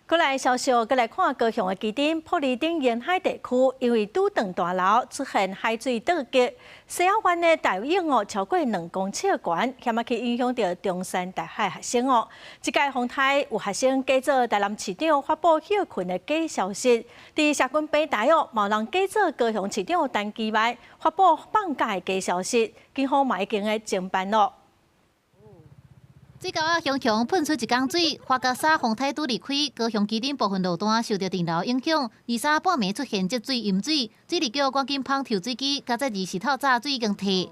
过来消息，过来看高雄的基顶埔里顶沿海地区，因为拄栋大楼出现海水倒击，西澳湾的大涌超过2公尺悬，险去影响到中山大海学生哦。这届风台有学生假造台南市长发布休困的假消息，伫社群平台有人假造高雄市长陈其迈发布放假的假消息，警方嘛已经的侦办咯。 水沟啊，熊熊喷出一缸水，花甲沙风台拄离开，高雄基顶部分路段受到电流影响，23半暝出现积水淹水，水利局赶紧放抽水机，加在24透早水已经退。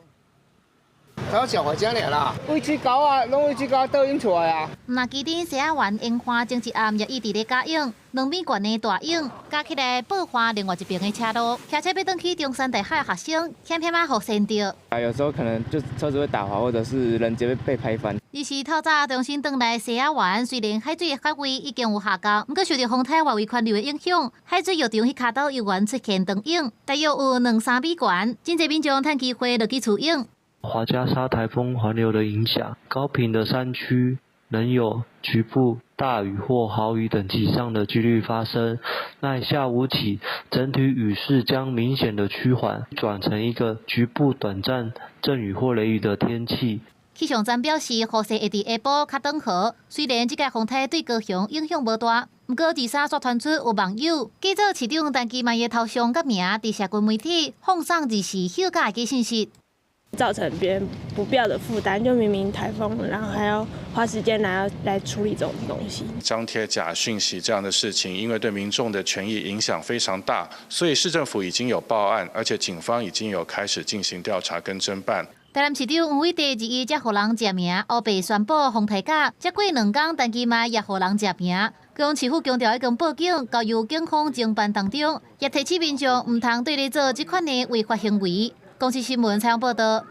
才小回家尔啦，位置高啊，拢位置高倒涌出来啊。那基顶西仔湾樱花前一暗也一直咧加涌，2米悬的大涌加起来爆花另外一边的车路，骑车要登去中山大海的学生，险险啊，互陷着。有时候可能就车子会打滑，或者是人直接被拍翻。 24透早重新登来西仔湾，虽然海水的发位已经有下降，不过受到风台外围环流的影响，海水浴场迄卡岛游园出现长涌，大约有2-3米悬，真侪民众趁机会落去处泳。 华加沙台风环流的影响，高屏的山区仍有局部大雨或豪雨等级上的几率发生。那下午起，整体雨势将明显的趋缓，转成一个局部短暂阵雨或雷雨的天气。 气象站表示，雨势会伫下晡较短和。虽然这届风台对高雄影响无大，不过23刷传出有网友假造市长陈其迈的头像甲名，伫社群媒体放上24休假的信息。 造成别人不必要的负担，就明明台风，然后还要花时间来处理这种东西。张贴假讯息这样的事情，因为对民众的权益影响非常大，所以市政府已经有报案，而且警方已经有开始进行调查跟侦办。台南市长黄伟哲日夜才互人食名，后被宣布风台假，才过2天，陈其迈也互人食名。高雄市府强调已经报警，交由警方侦办当中，也提醒民众唔通对你做这款的违法行为。公视新闻采访报道。